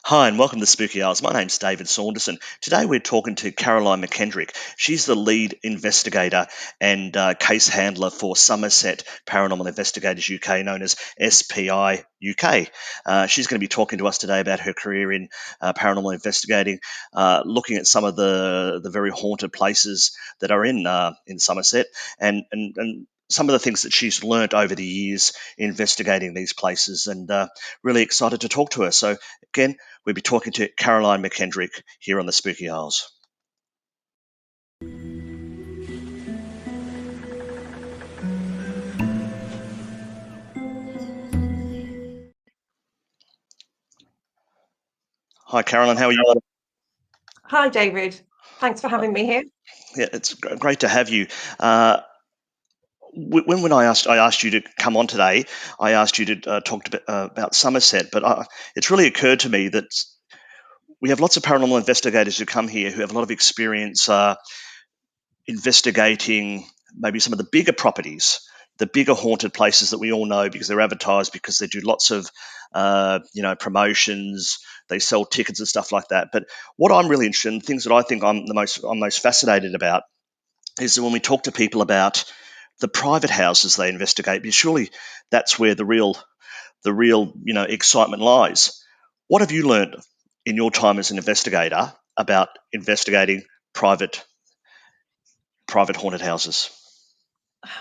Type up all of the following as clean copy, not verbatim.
Hi, and welcome to Spooky Hours. My name's David Saunderson. Today we're talking to Caroline McKendrick. She's the lead investigator and case handler for Somerset Paranormal Investigators UK, known as SPI UK. She's going to be talking to us today about her career in paranormal investigating, looking at some of the very haunted places that are in Somerset, and some of the things that she's learnt over the years investigating these places, and really excited to talk to her. So again, we'll be talking to Caroline McKendrick here on the Spooky Isles. Hi, Caroline. How are you? Hi, David. Thanks for having me here. Yeah, it's great to have you. When I asked you to come on today, I asked you to talk about Somerset, but it's really occurred to me that we have lots of paranormal investigators who come here who have a lot of experience investigating maybe some of the bigger properties, the bigger haunted places that we all know because they're advertised, because they do lots of promotions, they sell tickets and stuff like that. But what I'm really interested in, things that I think I'm most fascinated about, is that when we talk to people about the private houses they investigate, because surely that's where the real excitement lies. What have you learned in your time as an investigator about investigating private haunted houses?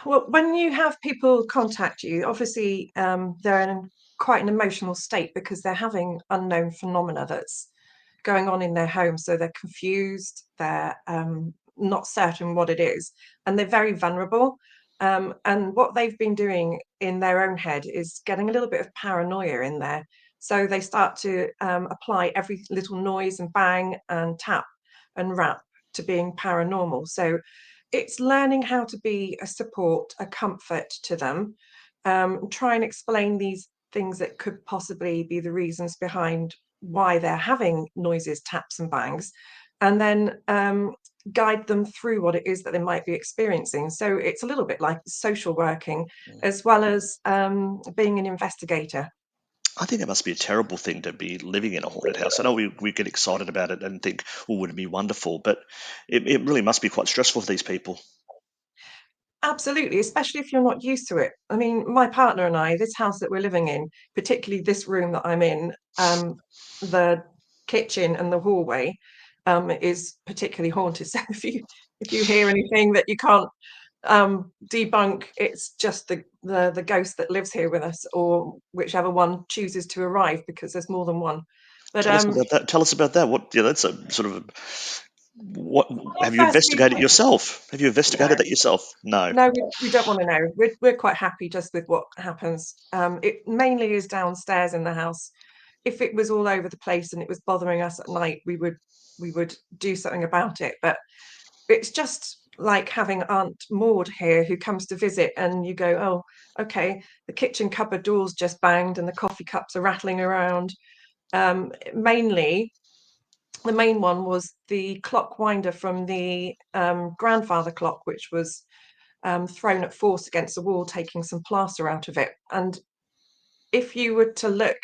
Well, when you have people contact you, obviously they're in quite an emotional state because they're having unknown phenomena that's going on in their home. So they're confused, they're not certain what it is, and they're very vulnerable. And what they've been doing in their own head is getting a little bit of paranoia in there. So they start to apply every little noise and bang and tap and rap to being paranormal. So it's learning how to be a support, a comfort to them, try and explain these things that could possibly be the reasons behind why they're having noises, taps, and bangs, and then guide them through what it is that they might be experiencing. So it's a little bit like social working as well as being an investigator. I think it must be a terrible thing to be living in a haunted house. I know we get excited about it and think, oh, would it be wonderful? But it really must be quite stressful for these people. Absolutely, especially if you're not used to it. I mean, my partner and I, this house that we're living in, particularly this room that I'm in, the kitchen and the hallway, is particularly haunted. So if you hear anything that you can't debunk, it's just the ghost that lives here with us, or whichever one chooses to arrive, because there's more than one. But Tell us about that. Tell us about that. What? Yeah, that's a sort of what. well, Have you firstly, investigated yourself? Have you no. investigated that yourself? No. No, we don't want to know. We're quite happy just with what happens. It mainly is downstairs in the house. If it was all over the place and it was bothering us at night, we would do something about it. But it's just like having Aunt Maud here who comes to visit, and you go, oh, okay, the kitchen cupboard door's just banged and the coffee cups are rattling around. Mainly, the main one was the clock winder from the grandfather clock, which was thrown at force against the wall, taking some plaster out of it. And if you were to look,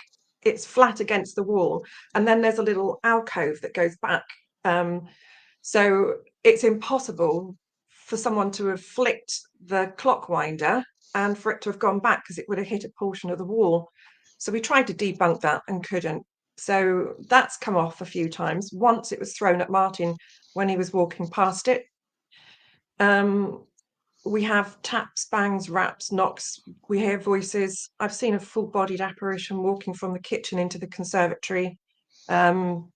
it's flat against the wall, and then there's a little alcove that goes back. Um, so it's impossible for someone to have flicked the clock winder and for it to have gone back, because it would have hit a portion of the wall. So we tried to debunk that and couldn't. So that's come off a few times. Once it was thrown at Martin when he was walking past it. Um, we have taps, bangs, raps, knocks. We hear voices. I've seen a full-bodied apparition walking from the kitchen into the conservatory. Um,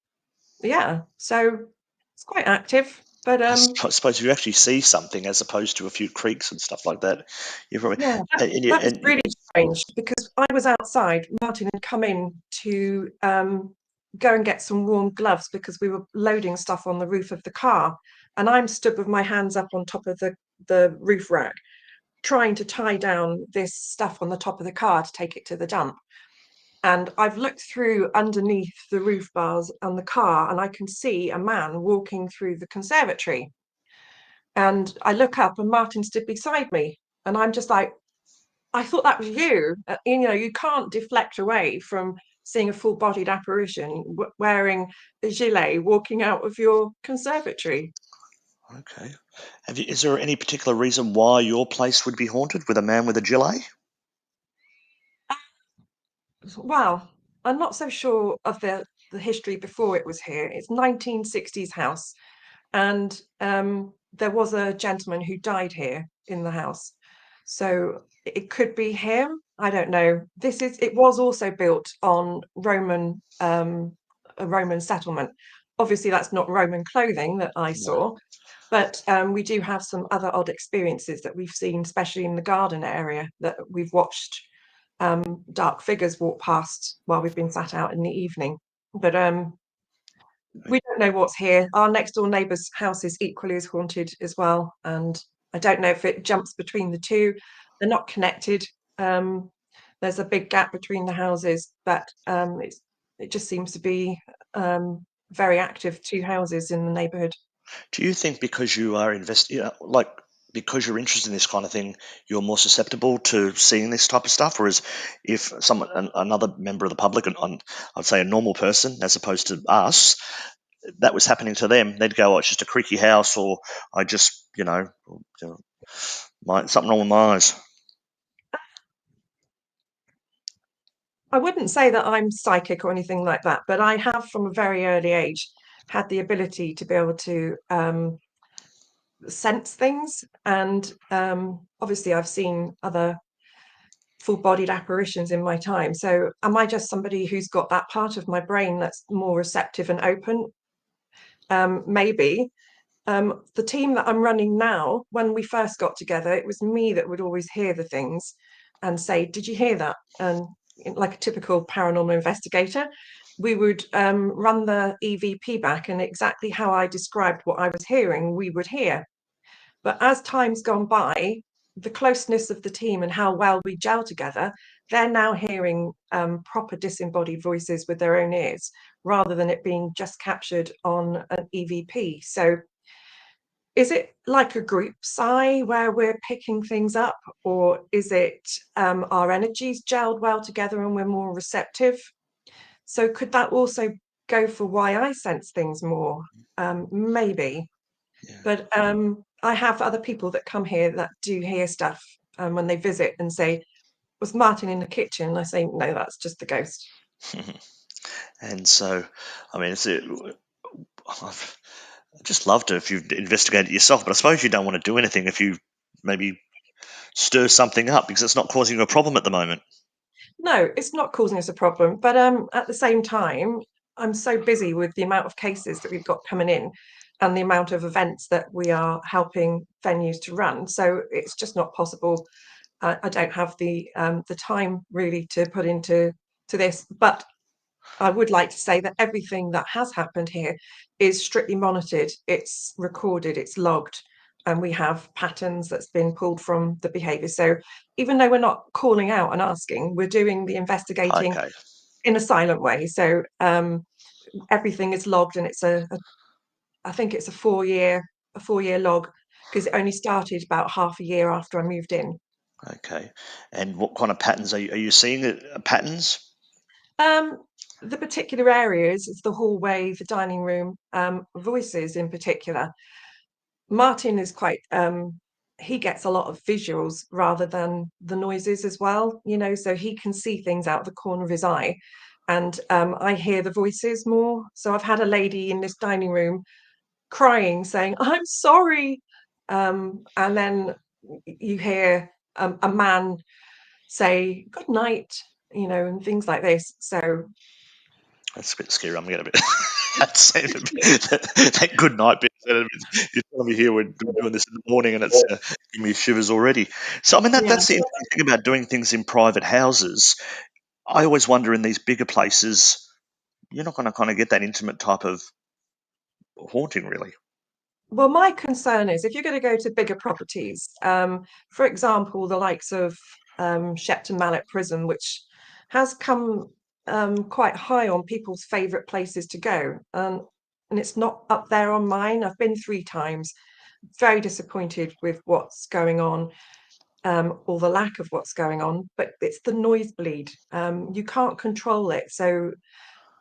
yeah, so it's quite active. But I suppose you actually see something as opposed to a few creaks and stuff like that. You probably yeah, that was really strange because I was outside. Martin had come in to go and get some warm gloves because we were loading stuff on the roof of the car, and I'm stood with my hands up on top of the roof rack, trying to tie down this stuff on the top of the car to take it to the dump. And I've looked through underneath the roof bars on the car, and I can see a man walking through the conservatory. And I look up, and Martin stood beside me, and I'm just like, I thought that was you. You know, you can't deflect away from seeing a full-bodied apparition wearing a gilet walking out of your conservatory. Okay. Is there any particular reason why your place would be haunted with a man with a gilet? Well, I'm not so sure of the history before it was here. It's 1960s house, and there was a gentleman who died here in the house. So it could be him. I don't know. It was also built on a Roman settlement. Obviously, that's not Roman clothing that I No. saw, but we do have some other odd experiences that we've seen, especially in the garden area, that we've watched dark figures walk past while we've been sat out in the evening. But we don't know what's here. Our next door neighbour's house is equally as haunted as well, and I don't know if it jumps between the two. They're not connected. Um, there's a big gap between the houses, but it just seems to be very active, two houses in the neighbourhood. Do you think because you are like because you're interested in this kind of thing, you're more susceptible to seeing this type of stuff? Whereas if another member of the public, and I'd say a normal person, as opposed to us, that was happening to them, they'd go, "Oh, it's just a creaky house," or "I just, something wrong with my eyes." I wouldn't say that I'm psychic or anything like that, but I have from a very early age had the ability to be able to sense things. And obviously, I've seen other full-bodied apparitions in my time. So, am I just somebody who's got that part of my brain that's more receptive and open? Maybe. The team that I'm running now, when we first got together, it was me that would always hear the things and say, "Did you hear that?" And like a typical paranormal investigator, we would run the EVP back, and exactly how I described what I was hearing, we would hear. But as time's gone by, the closeness of the team and how well we gel together, they're now hearing proper disembodied voices with their own ears rather than it being just captured on an EVP. So is it like a group sigh where we're picking things up, or is it our energies gelled well together and we're more receptive? So could that also go for why I sense things more? Maybe. Yeah. But I have other people that come here that do hear stuff when they visit and say, "Was Martin in the kitchen?" And I say, "No, that's just the ghost." And so, I mean, I've just loved it if you've investigated yourself, but I suppose you don't want to do anything if you maybe stir something up because it's not causing you a problem at the moment. No, it's not causing us a problem. But at the same time, I'm so busy with the amount of cases that we've got coming in and the amount of events that we are helping venues to run. So it's just not possible. I don't have the time really to put into this. But I would like to say that everything that has happened here is strictly monitored, it's recorded, it's logged, and we have patterns that's been pulled from the behaviour. So even though we're not calling out and asking, we're doing the investigating Okay. in a silent way. So everything is logged, and I think it's a 4-year log because it only started about half a year after I moved in. Okay. And what kind of patterns are you seeing? Patterns? Um, the particular areas is the hallway, the dining room, voices in particular. Martin is quite he gets a lot of visuals rather than the noises as well, so he can see things out the corner of his eye. And I hear the voices more. So I've had a lady in this dining room crying, saying, "I'm sorry." And then you hear a man say, "Good night," and things like this. So That's a bit scary. I'm getting a bit. I'd say that good night bit. You're telling me here we're doing this in the morning, and it's giving me shivers already. So I mean yeah. that's the interesting thing about doing things in private houses. I always wonder in these bigger places, you're not going to kind of get that intimate type of haunting, really. Well, my concern is if you're going to go to bigger properties, for example, the likes of Shepton Mallet Prison, which has come quite high on people's favourite places to go, and it's not up there on mine. I've been 3 times, very disappointed with what's going on. or the lack of what's going on, but it's the noise bleed. You can't control it. So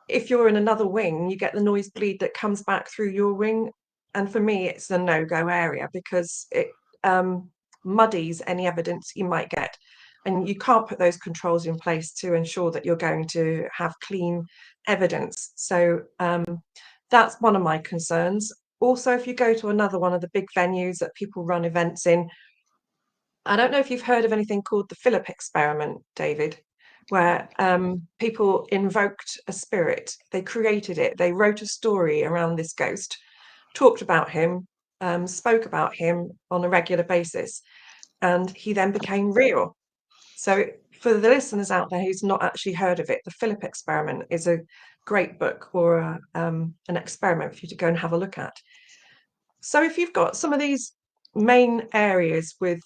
if you're in another wing, you get the noise bleed that comes back through your wing. And for me, it's a no-go area because it muddies any evidence you might get. And you can't put those controls in place to ensure that you're going to have clean evidence. So that's one of my concerns. Also, if you go to another one of the big venues that people run events in, I don't know if you've heard of anything called the Philip experiment, David, where people invoked a spirit. They created it. They wrote a story around this ghost, talked about him, spoke about him on a regular basis, and he then became real. So, for the listeners out there who's not actually heard of it, the Philip experiment is a great book or an experiment for you to go and have a look at. So, if you've got some of these main areas with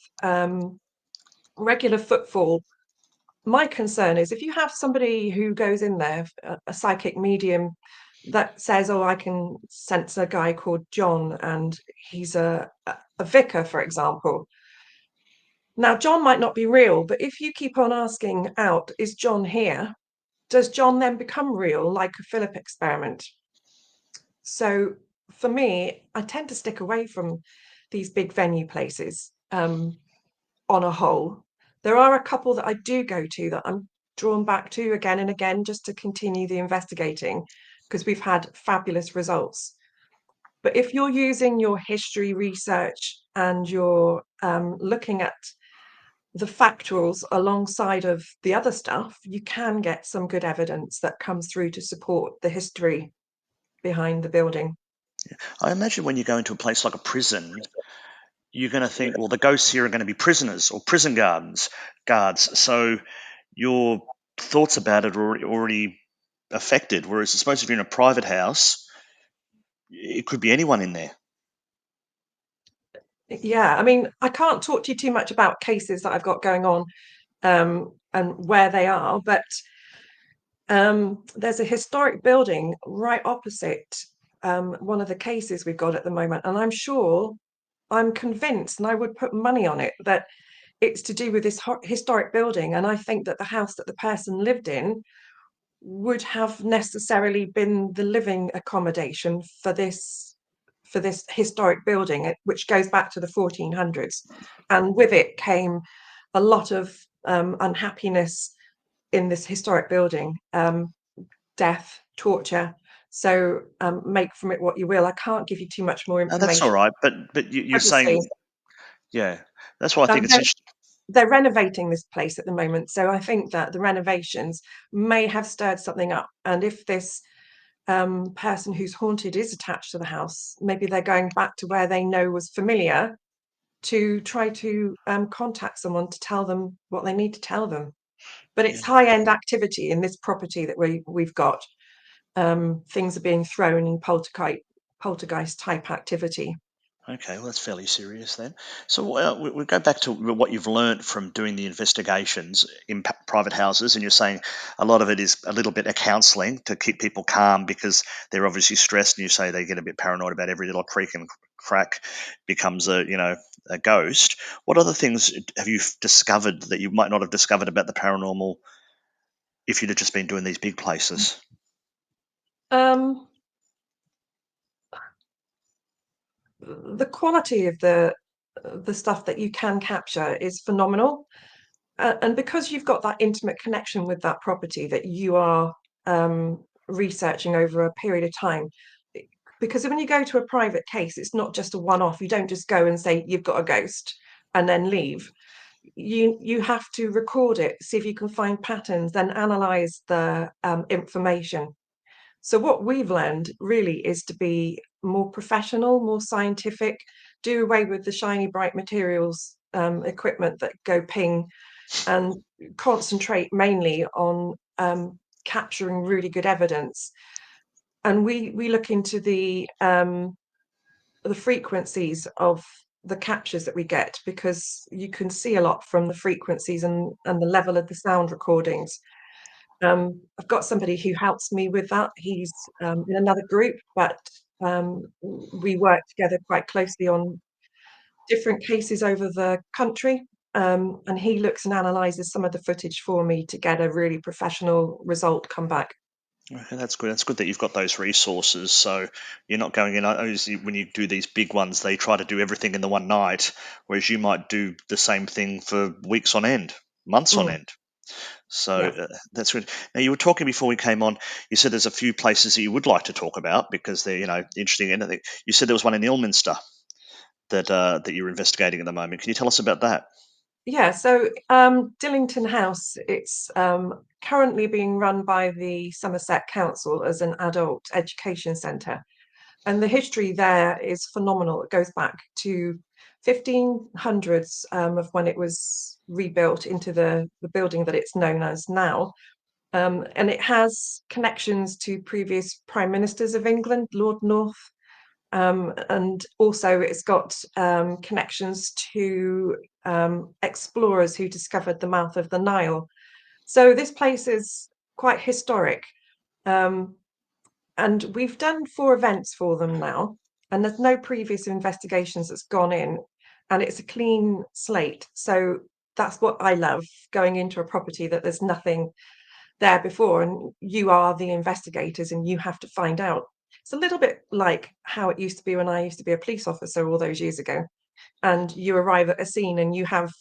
regular footfall, my concern is if you have somebody who goes in there, a psychic medium, that says, "Oh, I can sense a guy called John, and he's a vicar," for example. Now, John might not be real, but if you keep on asking out, "Is John here?" does John then become real, like a Philip experiment? So, for me, I tend to stick away from these big venue places. On a whole. There are a couple that I do go to that I'm drawn back to again and again just to continue the investigating because we've had fabulous results. But if you're using your history research and you're looking at the factuals alongside of the other stuff, you can get some good evidence that comes through to support the history behind the building. I imagine when you go into a place like a prison, you're going to think, well, the ghosts here are going to be prisoners or prison guards. So your thoughts about it are already affected. Whereas I suppose if you're in a private house, it could be anyone in there. Yeah, I mean, I can't talk to you too much about cases that I've got going on and where they are, but there's a historic building right opposite one of the cases we've got at the moment, and I'm convinced, and I would put money on it, that it's to do with this historic building. And I think that the house that the person lived in would have necessarily been the living accommodation for this historic building, which goes back to the 1400s. And with it came a lot of unhappiness in this historic building, death, torture. So make from it what you will. I can't give you too much more No, that's all information. right. But you're saying, Obviously, yeah, that's why I think um, it's they're, interesting. they're renovating this place at the moment. So I think that the renovations may have stirred something up. And if this person who's haunted is attached to the house, maybe they're going back to where they know was familiar to try to contact someone to tell them what they need to tell them. But it's Yeah. high-end activity in this property that we've got. Things are being thrown in poltergeist type activity. Okay, well, that's fairly serious then. So we go back to what you've learned from doing the investigations in private houses, and you're saying a lot of it is a little bit of counselling to keep people calm because they're obviously stressed, and you say they get a bit paranoid about every little creak and crack becomes a ghost. What other things have you discovered that you might not have discovered about the paranormal if you'd have just been doing these big places? Um, the quality of the stuff that you can capture is phenomenal. And because you've got that intimate connection with that property that you are researching over a period of time, because when you go to a private case, it's not just a one-off. You don't just go and say you've got a ghost and then leave. You have to record it, see if you can find patterns, then analyze the information. So what we've learned really is to be more professional, more scientific, do away with the shiny bright materials equipment that go ping, and concentrate mainly on capturing really good evidence. And we look into the frequencies of the captures that we get because you can see a lot from the frequencies and the level of the sound recordings. I've got somebody who helps me with that. He's in another group, but we work together quite closely on different cases over the country. and he looks and analyzes some of the footage for me to get a really professional result come back. Okay, that's good. That's good that you've got those resources. So you're not going in. Obviously, when you do these big ones, they try to do everything in the one night, whereas you might do the same thing for weeks on end, months on Mm, end. So yeah. that's good. Now, you were talking before we came on. You said there's a few places that you would like to talk about because they're, interesting. And I think you said there was one in Ilminster that you're investigating at the moment. Can you tell us about that? Yeah, so Dillington House, it's currently being run by the Somerset Council as an adult education centre. And the history there is phenomenal. It goes back to 1500s of when it was rebuilt into the building that it's known as now. And it has connections to previous prime ministers of England, Lord North, and also it's got connections to explorers who discovered the mouth of the Nile. So this place is quite historic. Um, and we've done 4 events for them now, and there's no previous investigations that's gone in, and it's a clean slate. So that's what I love, going into a property that there's nothing there before, and you are the investigators and you have to find out. It's a little bit like how it used to be when I used to be a police officer all those years ago, and you arrive at a scene and you have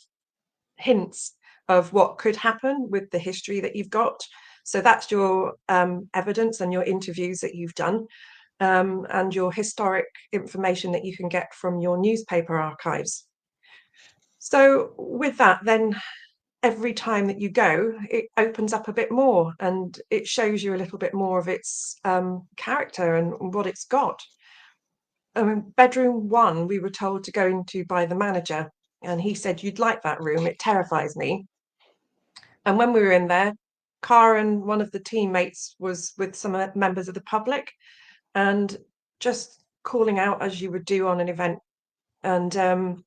hints of what could happen with the history that you've got. So that's your evidence and your interviews that you've done, and your historic information that you can get from your newspaper archives. So with that, then every time that you go, it opens up a bit more and it shows you a little bit more of its character and what it's got. Bedroom one, we were told to go into by the manager, and he said, "You'd like that room, it terrifies me." And when we were in there, Karen, one of the teammates, was with some members of the public and just calling out as you would do on an event. And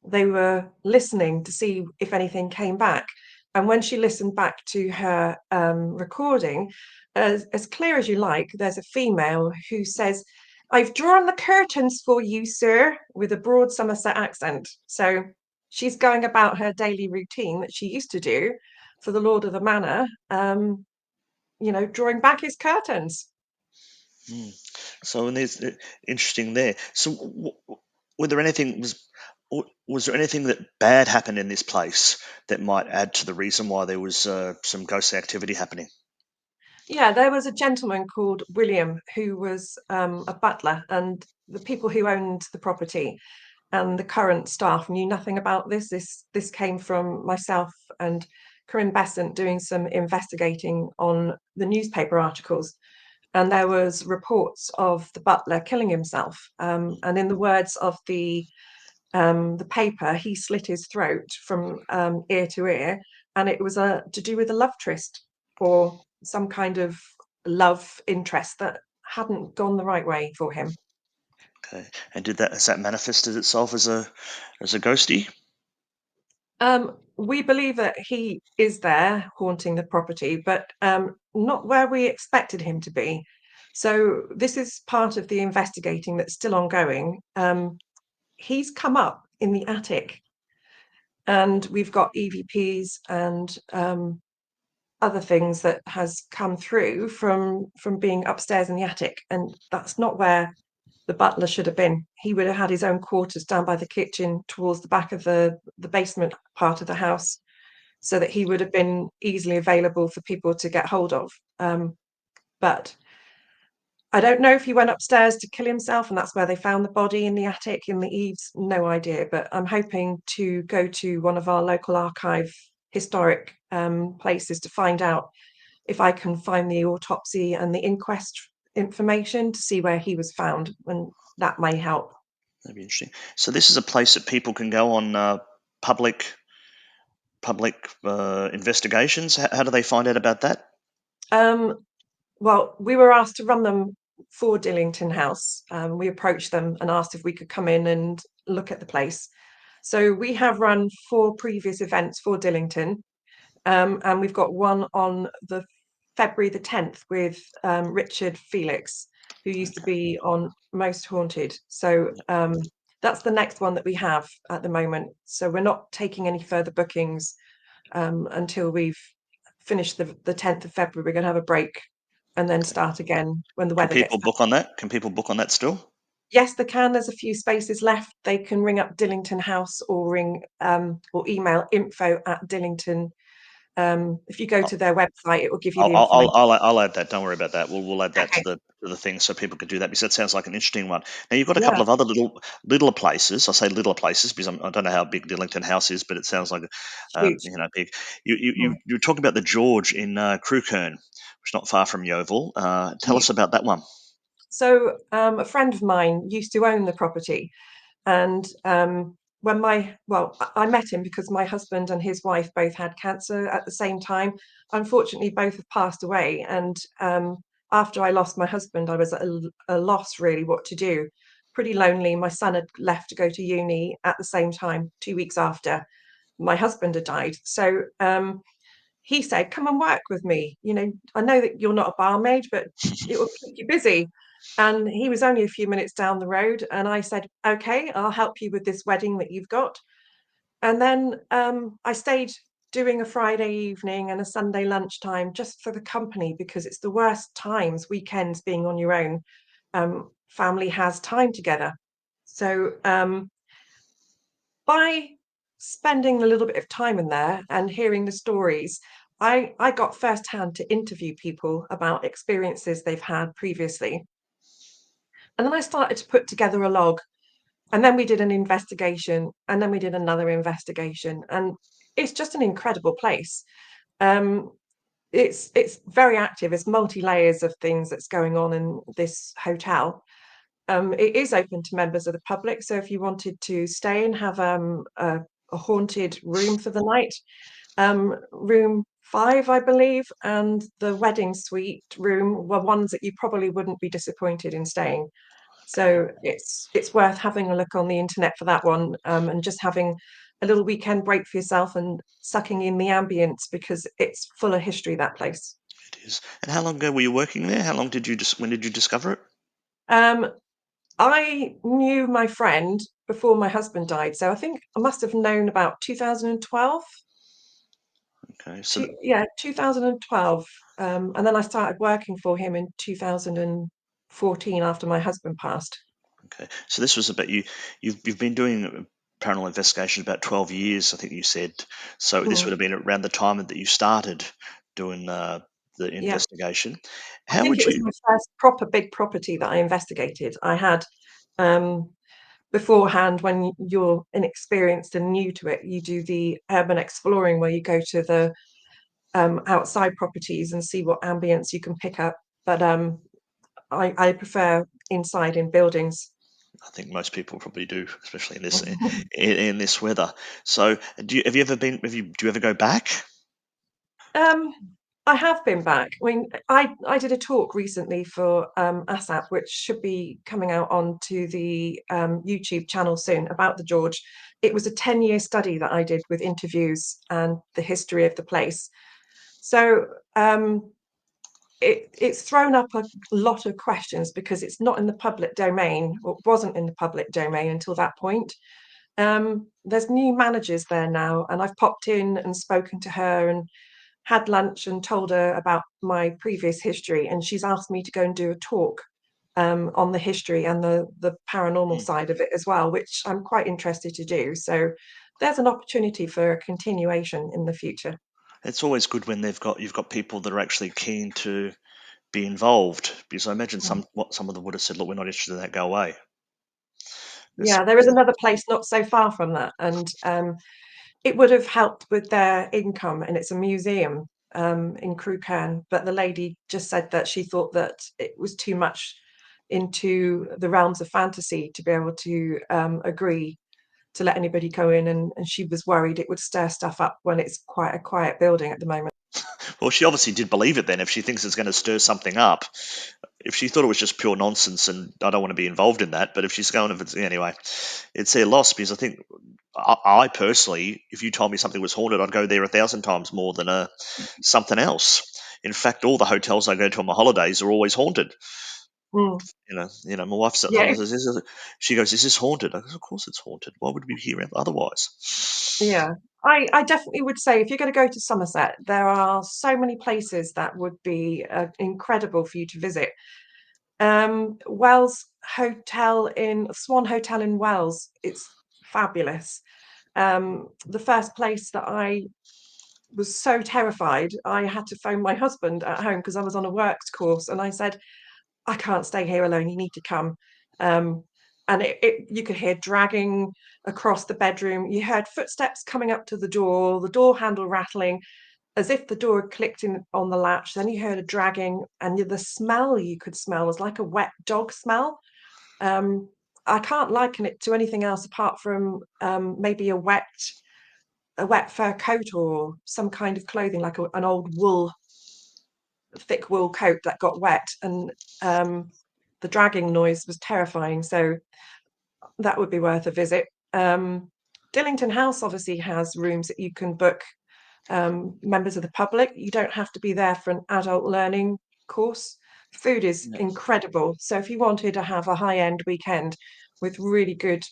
they were listening to see if anything came back. And when she listened back to her recording, as clear as you like, there's a female who says, "I've drawn the curtains for you, sir," with a broad Somerset accent. So she's going about her daily routine that she used to do for the Lord of the Manor, drawing back his curtains. Hmm. So, and there's interesting there. So, were there anything was there anything that bad happened in this place that might add to the reason why there was some ghostly activity happening? Yeah, there was a gentleman called William who was a butler, and the people who owned the property and the current staff knew nothing about this. This came from myself and Corinne Besant doing some investigating on the newspaper articles, and there was reports of the butler killing himself. And in the words of the paper, he slit his throat from ear to ear, and it was to do with a love tryst or some kind of love interest that hadn't gone the right way for him. Okay, and did that has that manifested itself as a ghosty? We believe that he is there haunting the property, but not where we expected him to be. So this is part of the investigating that's still ongoing. He's come up in the attic, and we've got EVPs and other things that has come through from being upstairs in the attic, and that's not where the butler should have been. He would have had his own quarters down by the kitchen towards the back of the basement part of the house, so that he would have been easily available for people to get hold of. But I don't know if he went upstairs to kill himself and that's where they found the body in the attic in the eaves. No idea. But I'm hoping to go to one of our local archive historic places to find out if I can find the autopsy and the inquest information to see where he was found, and that may help. That'd be interesting. So, this is a place that people can go on public investigations. How do they find out about that? Um, well, we were asked to run them for Dillington House. We approached them and asked if we could come in and look at the place. So we have run 4 previous events for Dillington, and we've got one on the February the 10th with Richard Felix, who used to Okay. be on Most Haunted. So that's the next one that we have at the moment. So we're not taking any further bookings until we've finished the 10th of February. We're going to have a break and then Okay. start again when the Can weather gets people better. book on that? Can people book on that still? Yes, they can. There's a few spaces left. They can ring up Dillington House or ring or email info@Dillington. If you go to their website, it will give you I'll the I'll I'll information. I'll add that. Don't worry about that. We'll add that to Okay. the thing so people can do that because that sounds like an interesting one. Now you've got a couple Yeah, of other littler places. I say littler places because I don't know how big Dillington House is, but it sounds like huge. big. You're talking about the George in Crewkern, which is not far from Yeovil. Tell Mm. us about that one. So a friend of mine used to own the property, and when I met him because my husband and his wife both had cancer at the same time. Unfortunately, both have passed away, and after I lost my husband, I was at a loss really what to do. Pretty lonely. My son had left to go to uni at the same time, 2 weeks after my husband had died. So he said, "Come and work with me. I know that you're not a barmaid, but it will keep you busy." And he was only a few minutes down the road. And I said, "Okay, I'll help you with this wedding that you've got." And then I stayed doing a Friday evening and a Sunday lunchtime just for the company because it's the worst times, weekends being on your own. Family has time together. So by spending a little bit of time in there and hearing the stories, I got firsthand to interview people about experiences they've had previously. And then I started to put together a log. And then we did an investigation. And then we did another investigation. And it's just an incredible place. Um, it's very active. It's multi layers of things that's going on in this hotel. It is open to members of the public. So if you wanted to stay and have a haunted room for the night, room 5, I believe, and the wedding suite room were ones that you probably wouldn't be disappointed in staying. Okay. So it's worth having a look on the internet for that one, and just having a little weekend break for yourself and sucking in the ambience because it's full of history, that place. It is. And how long ago were you working there? How long did you just when did you discover it? Um, I knew my friend before my husband died, so I think I must have known about 2012. Okay. So 2012. And then I started working for him in 2014 after my husband passed. okay. So this was about you. You've been doing paranormal investigations about 12 years, I think you said. So this would Mm, have been around the time that you started doing the yeah, investigation. I How think would it was you? my first proper big property that I investigated. I had um, beforehand, when you're inexperienced and new to it, you do the urban exploring where you go to the outside properties and see what ambience you can pick up. But I prefer inside in buildings. I think most people probably do, especially in this weather. So have you ever been? Do you ever go back? Um, I have been back. I mean, I did a talk recently for ASAP, which should be coming out onto the YouTube channel soon about the George. It was a 10-year study that I did with interviews and the history of the place. So it's thrown up a lot of questions because it's not in the public domain, or wasn't in the public domain until that point. There's new managers there now, and I've popped in and spoken to her and had lunch and told her about my previous history, and she's asked me to go and do a talk on the history and the paranormal Mm. side of it as well, which I'm quite interested to do. So there's an opportunity for a continuation in the future. It's always good when you've got people that are actually keen to be involved, because I imagine some of them would have said, "Look, we're not interested in that. Go away." It's, Yeah, there is another place not so far from that, and it would have helped with their income, and it's a museum in Crewkerne. But the lady just said that she thought that it was too much into the realms of fantasy to be able to agree to let anybody go in, and she was worried it would stir stuff up when it's quite a quiet building at the moment. well, she obviously did believe it then. If she thinks it's going to stir something up, if she thought it was just pure nonsense, and I don't want to be involved in that, but if she's going, if it's anyway, it's their loss because I think I personally, if you told me something was haunted, I'd go there 1,000 times more than something else. In fact, all the hotels I go to on my holidays are always haunted. Mm. My wife says, Yeah, she goes, "Is this haunted?" I goes, "Of course it's haunted. Why would we be here otherwise?" yeah. I definitely would say if you're going to go to Somerset, there are so many places that would be incredible for you to visit. Wells Hotel in Swan Hotel in Wells, it's fabulous. The first place that I was so terrified, I had to phone my husband at home because I was on a works course, and I said, I can't stay here alone. You need to come. Um, and you could hear dragging across the bedroom. You heard footsteps coming up to the door handle rattling, as if the door had clicked in on the latch. Then you heard a dragging, and the smell you could smell was like a wet dog smell. Um, I can't liken it to anything else apart from maybe a wet fur coat or some kind of clothing, like an old thick wool coat that got wet, and the dragging noise was terrifying. So that would be worth a visit. Dillington House obviously has rooms that you can book members of the public. You don't have to be there for an adult learning course. Food is Yeah. incredible. So if you wanted to have a high-end weekend with really good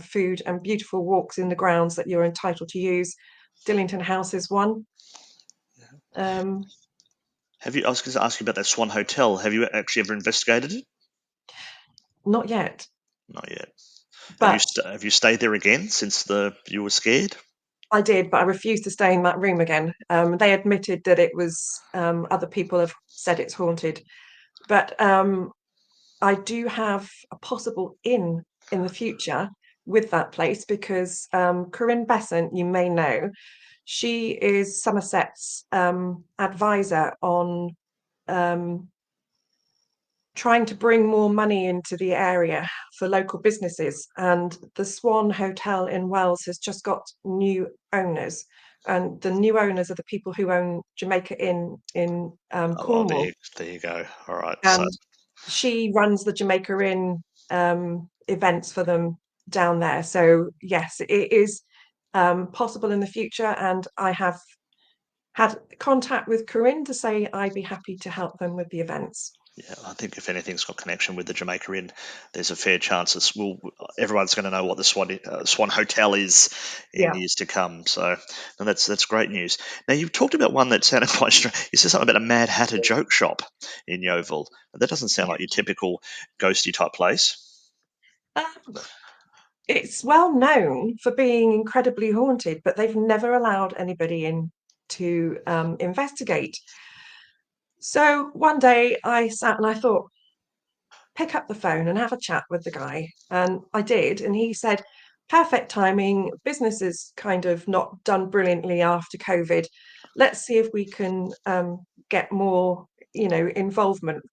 food and beautiful walks in the grounds that you're entitled to use, Dillington House is one. Um, Have you? I was going to ask you about that Swan Hotel. Have you actually ever investigated it? Not yet, Not yet. but Have you stayed there again since the you were scared? I did, but I refused to stay in that room again. They admitted that it was other people have said it's haunted, but I do have a possible in the future with that place because Corinne Besant, you may know, she is Somerset's advisor on um, trying to bring more money into the area for local businesses. And the Swan Hotel in Wells has just got new owners. And the new owners are the people who own Jamaica Inn in Oh, Cornwall. there you go. All right. So And she runs the Jamaica Inn events for them down there. So yes, it is possible in the future. And I have had contact with Corinne to say I'd be happy to help them with the events. yeah, I think if anything's got connection with the Jamaica Inn, there's a fair chance everyone's going to know what the Swan Hotel is in Yeah. years to come. So no, that's great news. Now you've talked about one that sounded quite strange. You said something about a Mad Hatter joke shop in Yeovil. That doesn't sound like your typical ghosty type place. Um, it's well known for being incredibly haunted, but they've never allowed anybody in to investigate. So one day I sat and I thought, pick up the phone and have a chat with the guy. And I did. And he said, perfect timing. Business is kind of not done brilliantly after COVID. Let's see if we can get more, involvement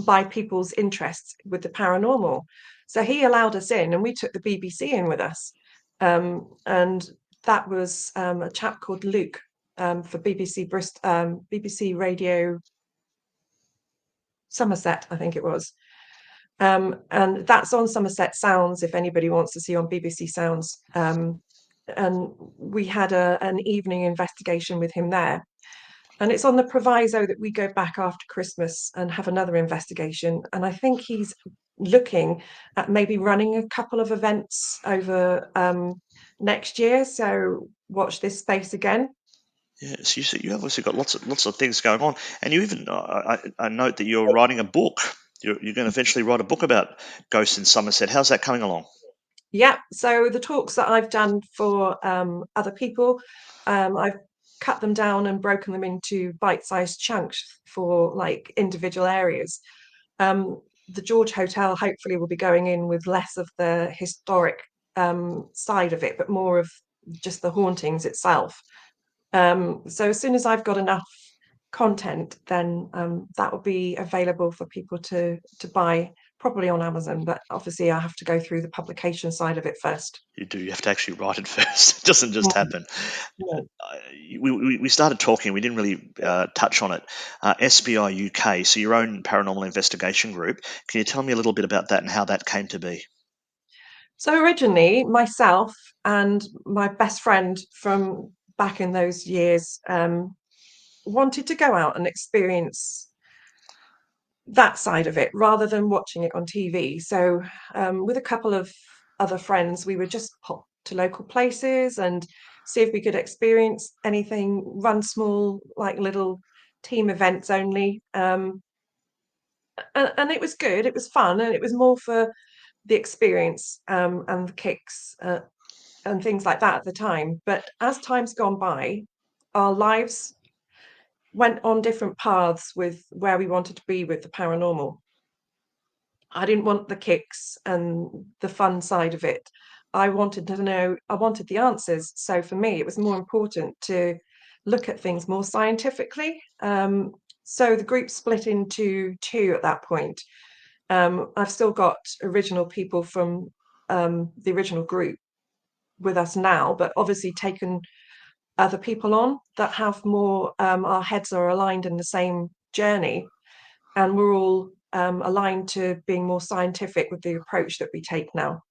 by people's interests with the paranormal. So he allowed us in, and we took the BBC in with us. And that was a chap called Luke for BBC Bristol, BBC Radio Somerset, I think it was. And that's on Somerset Sounds if anybody wants to see on BBC Sounds. And we had an evening investigation with him there. And it's on the proviso that we go back after Christmas and have another investigation. And I think he's looking at maybe running a couple of events over next year. So watch this space again. Yes, you obviously got lots of things going on, and you even I note that you're writing a book. You're going to eventually write a book about ghosts in Somerset. How's that coming along? Yeah, so the talks that I've done for other people, I've cut them down and broken them into bite-sized chunks for like individual areas. The George Hotel hopefully will be going in with less of the historic side of it, but more of just the hauntings itself. So as soon as I've got enough content, then that will be available for people to buy, probably on Amazon. But obviously, I have to go through the publication side of it first. You have to actually write it first. It doesn't just Mm, happen. mm. Uh, we started talking. We didn't really touch on it. SPI UK, so your own paranormal investigation group. Can you tell me a little bit about that and how that came to be? So originally, myself and my best friend from back in those years wanted to go out and experience that side of it rather than watching it on TV. So, with a couple of other friends, we would just pop to local places and see if we could experience anything, run small, like little team events only. And it was good, it was fun, and it was more for the experience and the kicks and things like that at the time. But as time's gone by, our lives went on different paths with where we wanted to be with the paranormal. I didn't want the kicks and the fun side of it. I wanted to know, I wanted the answers. So for me, it was more important to look at things more scientifically. So the group split into two at that point. I've still got original people from the original group with us now, but obviously taken other people on that have more, our heads are aligned in the same journey, and we're all aligned to being more scientific with the approach that we take now.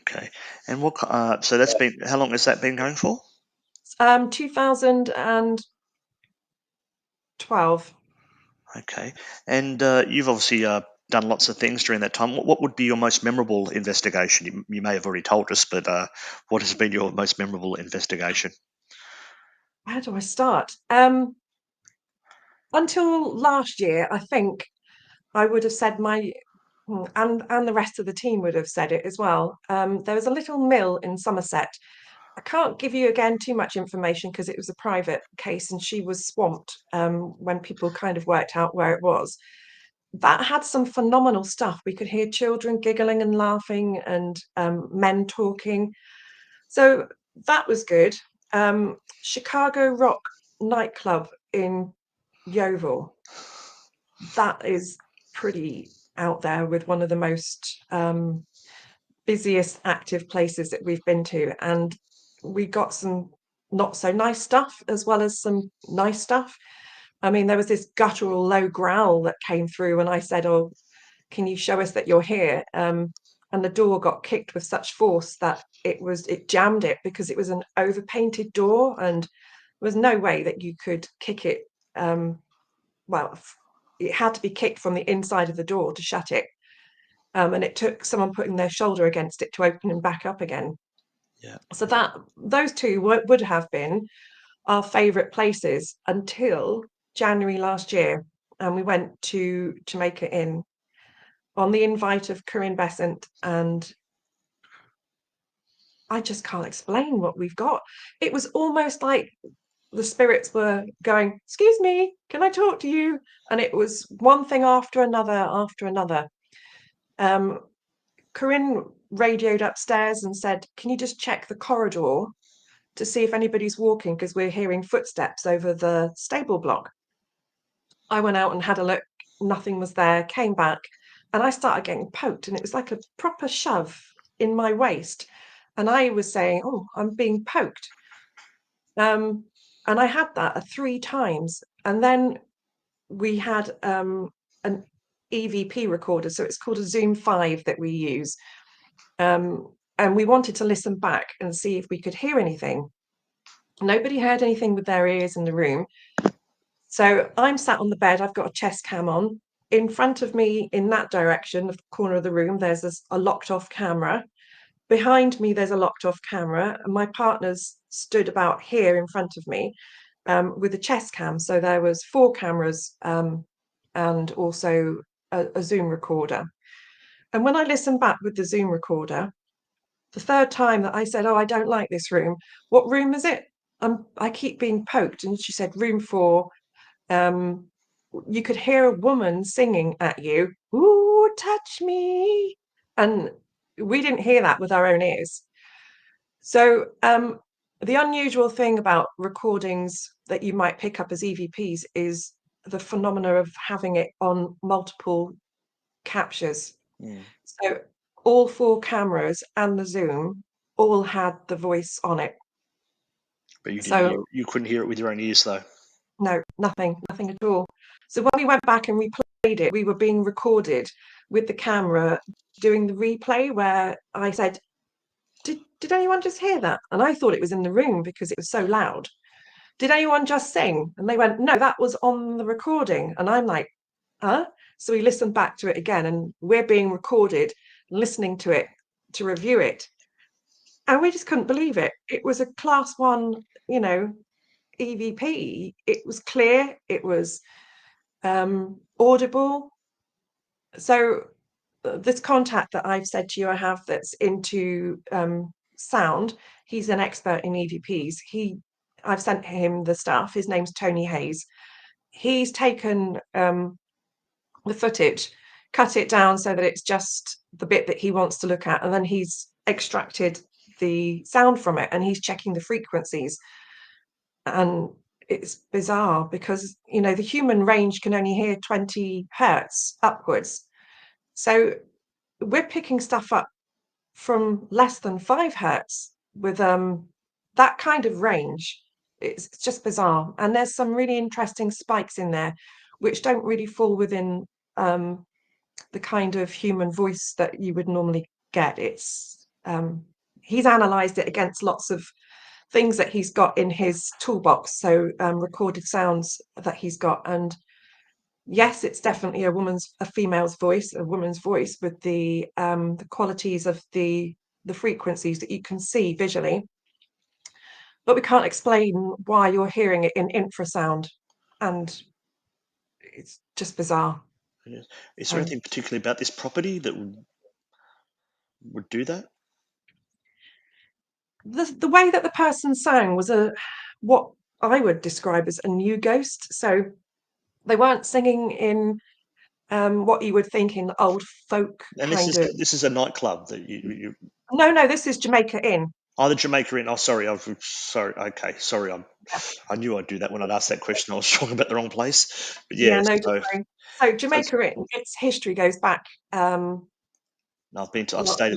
Okay. And so that's been, how long has that been going for? 2012. Okay. And you've obviously done lots of things during that time. What would be your most memorable investigation? You may have already told us, but what has been your most memorable investigation? Where do I start? Until last year, I think I would have said and the rest of the team would have said it as well. There was a little mill in Somerset. I can't give you again too much information because it was a private case and she was swamped when people kind of worked out where it was. That had some phenomenal stuff. We could hear children giggling and laughing and men talking. So that was good. Chicago Rock nightclub in Yeovil. That is pretty out there with one of the most busiest active places that we've been to. And we got some not so nice stuff as well as some nice stuff. I mean, there was this guttural low growl that came through when I said, "Oh, can you show us that you're here?" And the door got kicked with such force that it jammed it because it was an overpainted door, and there was no way that you could kick it. Well, it had to be kicked from the inside of the door to shut it. And it took someone putting their shoulder against it to open and back up again. Yeah. So that those two would have been our favourite places until January last year, and we went to Jamaica Inn on the invite of Corinne Besant, and I just can't explain what we've got. It was almost like the spirits were going, "Excuse me, can I talk to you?" And it was one thing after another after another. Um, Corinne radioed upstairs and said, "Can you just check the corridor to see if anybody's walking? Because we're hearing footsteps over the stable block." I went out and had a look, nothing was there, came back, and I started getting poked, and it was like a proper shove in my waist. And I was saying, "Oh, I'm being poked." Um, and I had that three times. And then we had an EVP recorder, so it's called a Zoom 5 that we use. And we wanted to listen back and see if we could hear anything. Nobody heard anything with their ears in the room. So I'm sat on the bed, I've got a chest cam on. In front of me, in that direction, the corner of the room, there's a locked off camera. Behind me, there's a locked off camera, and my partner's stood about here in front of me with a chest cam. So there was four cameras and also a Zoom recorder. And when I listened back with the Zoom recorder, the third time that I said, "Oh, I don't like this room. What room is it? I keep being poked." And she said, "Room 4." Um, you could hear a woman singing at you, "Ooh, touch me." And we didn't hear that with our own ears. So the unusual thing about recordings that you might pick up as EVPs is the phenomena of having it on multiple captures. Mm. So all four cameras and the Zoom all had the voice on it. But you didn't hear, So you couldn't hear it with your own ears, though. no, nothing at all. So when we went back and replayed it, we were being recorded with the camera doing the replay where I said, did anyone just hear that?" And I thought it was in the room because it was so loud. "Did anyone just sing?" And they went, "No, that was on the recording." And I'm like, huh? So we listened back to it again, and we're being recorded, listening to it to review it. And we just couldn't believe it. It was a class one, you know, EVP. It was clear, it was audible. So this contact that I've said to you I have that's into sound, he's an expert in EVPs. I've sent him the stuff. His name's Tony Hayes. He's taken the footage, cut it down so that it's just the bit that he wants to look at, and then he's extracted the sound from it and he's checking the frequencies. And it's bizarre because, you know, the human range can only hear 20 hertz upwards. So we're picking stuff up from less than 5 hertz with that kind of range. It's just bizarre. And there's some really interesting spikes in there which don't really fall within the kind of human voice that you would normally get. It's he's analysed it against lots of things that he's got in his toolbox, so recorded sounds that he's got. And yes, it's definitely a female's voice, a woman's voice, with the qualities of the frequencies that you can see visually, but we can't explain why you're hearing it in infrasound, and it's just bizarre. Is there So anything particularly about this property that would do that? the way that the person sang was a what I would describe as a new ghost. So they weren't singing in what you would think in old folk And kind of. this is a nightclub that you No, this is Jamaica Inn. oh, the Jamaica Inn. Oh, sorry, sorry. Okay, sorry. Yeah, I knew I'd do that when I'd ask that question. I was talking about the wrong place. But yeah, yeah, no, don't so worry. So so it's, Jamaica Inn, its history goes back no, a lot. I've stayed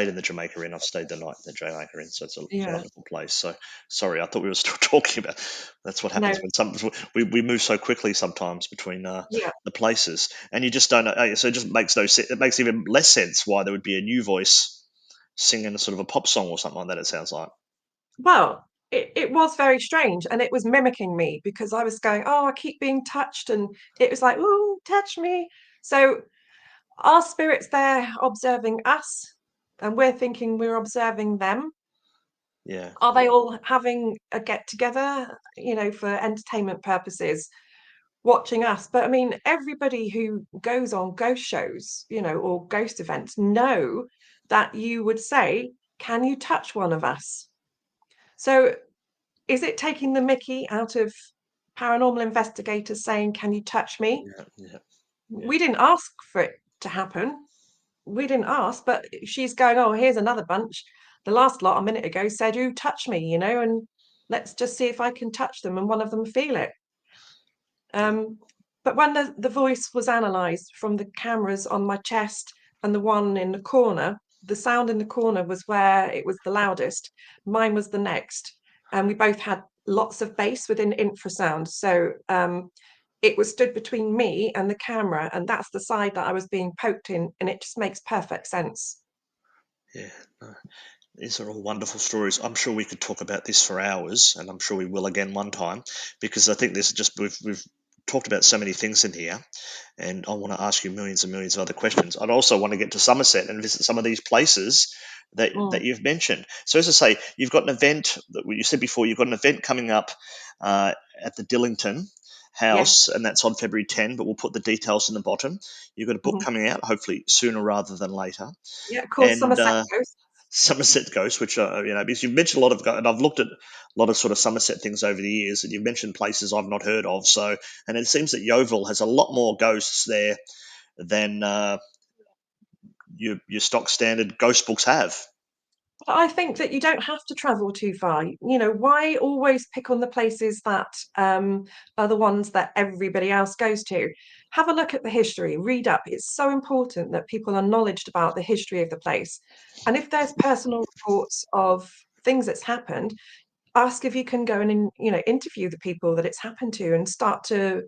in the Jamaica Inn. I've stayed the night in the Jamaica Inn, so it's a Yeah, wonderful place. So sorry, I thought we were still talking about. That's what no, happens when we move so quickly sometimes between yeah. the places, and you just don't know. So it just makes no sense. It makes even less sense why there would be a new voice singing a sort of a pop song or something like that. It sounds like. Well, it was very strange, and it was mimicking me because I was going, oh, I keep being touched, and it was like, oh, touch me. So our spirit's there observing us, and we're thinking we're observing them. Yeah. Are they all having a get together, you know, for entertainment purposes, watching us? But I mean, everybody who goes on ghost shows, you know, or ghost events know that you would say, can you touch one of us? So is it taking the mickey out of paranormal investigators saying, can you touch me? Yeah. Yeah. Yeah. We didn't ask for it to happen. We didn't ask, but she's going, oh, here's another bunch. The last lot a minute ago said, "Who touch me?" You know, and let's just see if I can touch them and one of them feel it. Yeah. Um, but when the voice was analysed from the cameras on my chest and the one in the corner, the sound in the corner was where it was the loudest. Mine was the next, and we both had lots of bass within infrasound. So it was stood between me and the camera, and that's the side that I was being poked in, and it just makes perfect sense. Yeah. No. These are all wonderful stories. I'm sure we could talk about this for hours, and I'm sure we will again one time, because I think this is just we've talked about so many things in here, and I want to ask you millions and millions of other questions. I'd also want to get to Somerset and visit some of these places that Mm, you've mentioned. So as I say, you've got an event that you said before. You've got an event coming up at the Dillington yes. House, and that's on February 10. But we'll put the details in the bottom. You've got a book Mhm. coming out, hopefully sooner rather than later, Yeah, called and Somerset Ghost. Somerset Ghost, which because you've mentioned a lot of, and I've looked at a lot of sort of Somerset things over the years, and you've mentioned places I've not heard of. So, and it seems that Yeovil has a lot more ghosts there than your stock standard ghost books have. But I think that you don't have to travel too far. You know, why always pick on the places that are the ones that everybody else goes to? Have a look at the history, read up. It's so important that people are knowledgeable about the history of the place. And if there's personal reports of things that's happened, ask if you can go and you know, interview the people that it's happened to and start to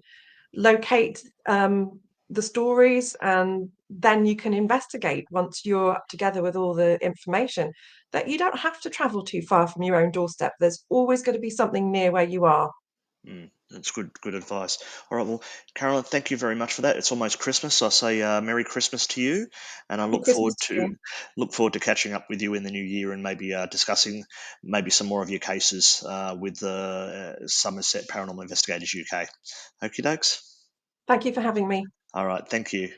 locate the stories, and then you can investigate once you're up together with all the information. That you don't have to travel too far from your own doorstep. There's always going to be something near where you are. Mm. That's good advice. All right, well, Caroline, thank you very much for that. It's almost Christmas, so I say Merry Christmas to you, and I Happy Christmas to you. look forward to catching up with you in the new year and maybe discussing maybe some more of your cases with the Somerset Paranormal Investigators UK. Okie dokes. Thank you for having me. All right, thank you.